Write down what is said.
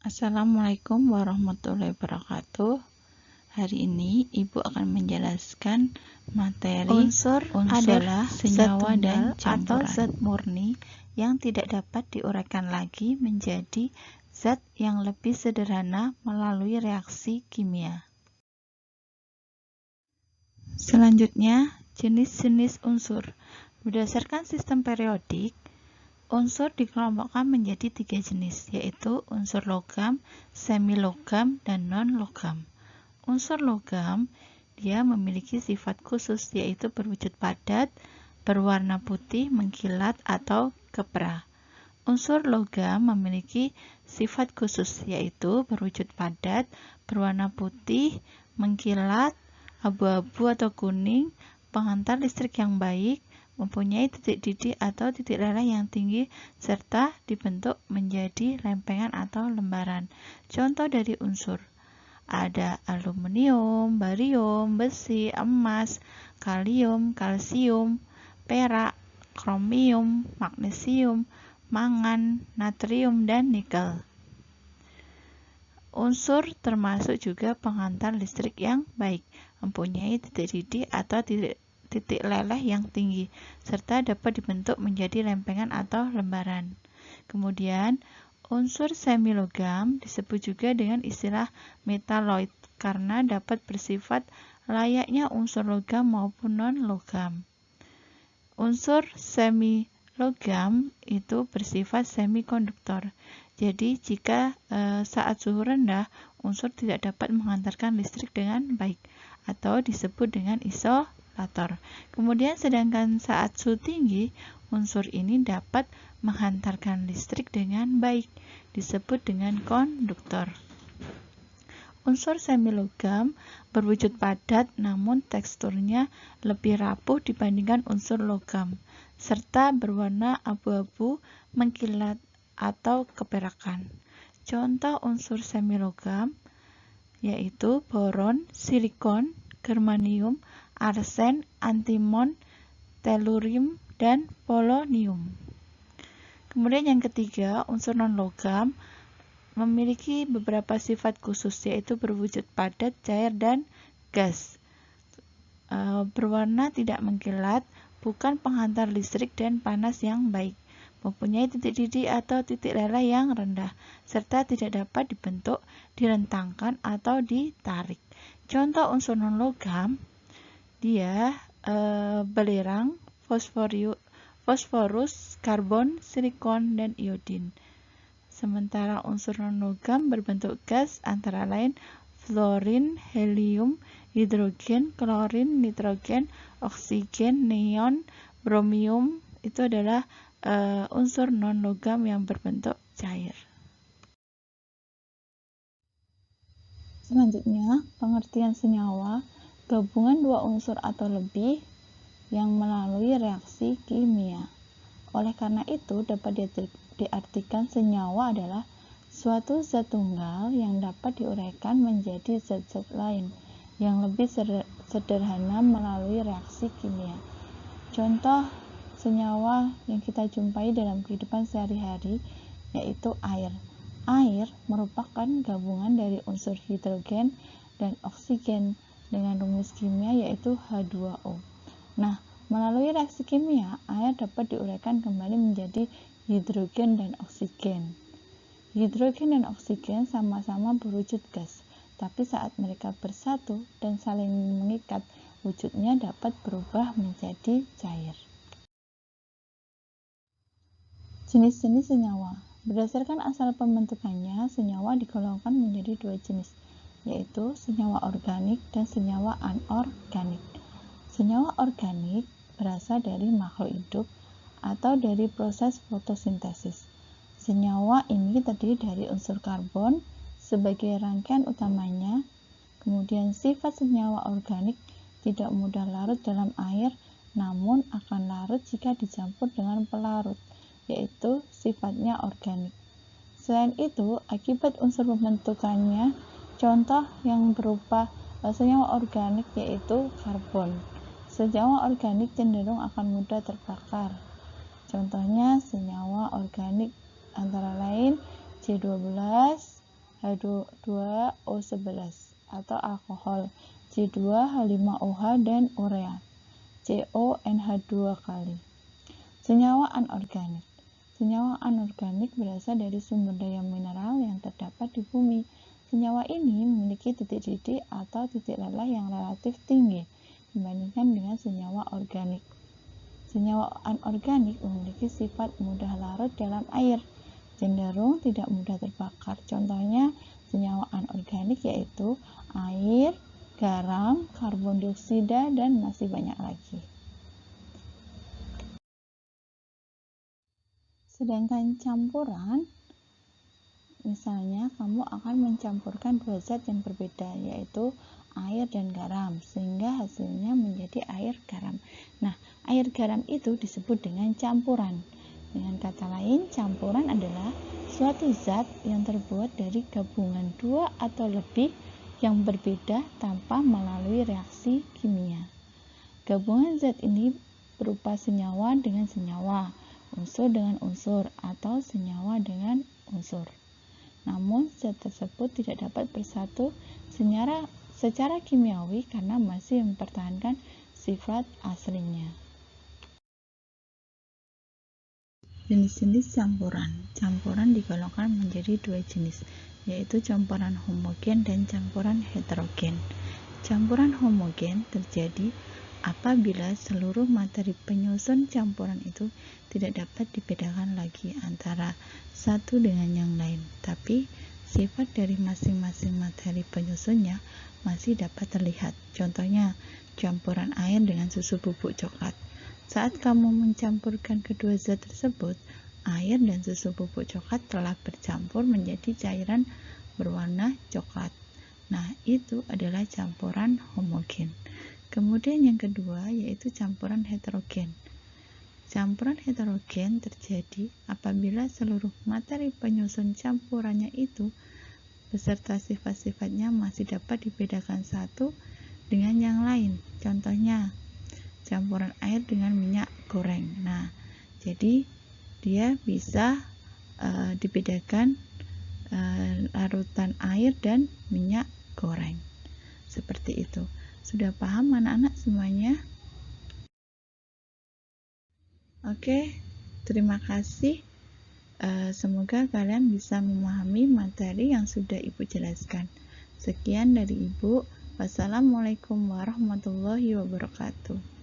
Assalamualaikum warahmatullahi wabarakatuh. Hari ini Ibu akan menjelaskan materi Unsur adalah senyawa zat dan tunggal atau campuran. zat murni yang tidak dapat diuraikan lagi menjadi zat yang lebih sederhana melalui reaksi kimia. Selanjutnya, jenis-jenis unsur. Berdasarkan sistem periodik, unsur dikelompokkan menjadi 3 jenis, yaitu unsur logam, semi-logam, dan non-logam. Unsur logam, dia memiliki sifat khusus, yaitu berwujud padat, berwarna putih, mengkilat, atau kepera. Unsur logam memiliki sifat khusus, yaitu berwujud padat, berwarna putih, mengkilat, abu-abu atau kuning, penghantar listrik yang baik, mempunyai titik didih atau titik leleh yang tinggi, serta dibentuk menjadi lempengan atau lembaran. Contoh dari unsur ada aluminium, barium, besi, emas, kalium, kalsium, perak, kromium, magnesium, mangan, natrium, dan nikel. Unsur termasuk juga penghantar listrik yang baik, mempunyai titik didih atau titik leleh yang tinggi, serta dapat dibentuk menjadi lempengan atau lembaran. Kemudian, unsur semilogam disebut juga dengan istilah metaloid karena dapat bersifat layaknya unsur logam maupun non-logam. Unsur semilogam itu bersifat semikonduktor. Jadi, jika saat suhu rendah, unsur tidak dapat menghantarkan listrik dengan baik atau disebut dengan isolator. Kemudian sedangkan saat suhu tinggi, unsur ini dapat menghantarkan listrik dengan baik, disebut dengan konduktor. Unsur semilogam berwujud padat namun teksturnya lebih rapuh dibandingkan unsur logam, serta berwarna abu-abu, mengkilat, atau keperakan. Contoh unsur semilogam yaitu boron, silikon, germanium, arsen, antimon, tellurium, dan polonium. Kemudian yang ketiga, unsur non-logam memiliki beberapa sifat khusus, yaitu berwujud padat, cair, dan gas. Berwarna tidak mengkilat, bukan penghantar listrik, dan panas yang baik. Mempunyai titik didih atau titik leleh yang rendah, serta tidak dapat dibentuk, direntangkan, atau ditarik. Contoh unsur non-logam, dia belerang, fosforus, karbon, silikon, dan iodin. Sementara unsur non-logam berbentuk gas antara lain fluorin, helium, hidrogen, klorin, nitrogen, oksigen, neon, bromium. Itu adalah unsur non-logam yang berbentuk cair. Selanjutnya, pengertian senyawa, gabungan dua unsur atau lebih yang melalui reaksi kimia. Oleh karena itu, dapat diartikan senyawa adalah suatu zat tunggal yang dapat diuraikan menjadi zat-zat lain yang lebih sederhana melalui reaksi kimia. Contoh senyawa yang kita jumpai dalam kehidupan sehari-hari yaitu air. Air merupakan gabungan dari unsur hidrogen dan oksigen dengan rumus kimia yaitu H2O. Nah, melalui reaksi kimia, air dapat diuraikan kembali menjadi hidrogen dan oksigen. Hidrogen dan oksigen sama-sama berwujud gas, tapi saat mereka bersatu dan saling mengikat, wujudnya dapat berubah menjadi cair. Jenis-jenis senyawa. Berdasarkan asal pembentukannya, senyawa digolongkan menjadi 2 jenis, yaitu senyawa organik dan senyawa anorganik. Senyawa organik berasal dari makhluk hidup atau dari proses fotosintesis. Senyawa ini terdiri dari unsur karbon sebagai rangkaian utamanya. Kemudian sifat senyawa organik tidak mudah larut dalam air, namun akan larut jika dicampur dengan pelarut, yaitu sifatnya organik. Selain itu, akibat unsur pembentukannya, contoh yang berupa senyawa organik yaitu karbon. Senyawa organik cenderung akan mudah terbakar. Contohnya senyawa organik antara lain C12, H2O11 atau alkohol, C2H5OH dan urea, CONH2 kali. Senyawa anorganik. Senyawa anorganik berasal dari sumber daya mineral yang terdapat di bumi. Senyawa ini memiliki titik didih atau titik leleh yang relatif tinggi dibandingkan dengan senyawa organik. Senyawa anorganik memiliki sifat mudah larut dalam air, cenderung tidak mudah terbakar. Contohnya senyawa anorganik yaitu air, garam, karbon dioksida, dan masih banyak lagi. Sedangkan campuran, misalnya kamu akan mencampurkan dua zat yang berbeda, yaitu air dan garam, sehingga hasilnya menjadi air garam. Nah, air garam itu disebut dengan campuran. Dengan kata lain, campuran adalah suatu zat yang terbuat dari gabungan dua atau lebih yang berbeda tanpa melalui reaksi kimia. Gabungan zat ini berupa senyawa dengan senyawa, unsur dengan unsur, atau senyawa dengan unsur. Namun, zat tersebut tidak dapat bersatu secara kimiawi karena masih mempertahankan sifat aslinya. Jenis-jenis campuran. Campuran digolongkan menjadi dua jenis, yaitu campuran homogen dan campuran heterogen. Campuran homogen terjadi apabila seluruh materi penyusun campuran itu tidak dapat dibedakan lagi antara satu dengan yang lain, tapi sifat dari masing-masing materi penyusunnya masih dapat terlihat. Contohnya, campuran air dengan susu bubuk coklat. Saat kamu mencampurkan kedua zat tersebut, air dan susu bubuk coklat telah bercampur menjadi cairan berwarna coklat. Nah, itu adalah campuran homogen. Kemudian yang kedua yaitu campuran heterogen. Campuran heterogen terjadi apabila seluruh materi penyusun campurannya itu beserta sifat-sifatnya masih dapat dibedakan satu dengan yang lain. Contohnya, campuran air dengan minyak goreng. Nah, jadi dia bisa dibedakan larutan air dan minyak goreng. Seperti itu. Sudah paham anak-anak semuanya? Oke, terima kasih. Semoga kalian bisa memahami materi yang sudah Ibu jelaskan. Sekian dari Ibu. Wassalamualaikum warahmatullahi wabarakatuh.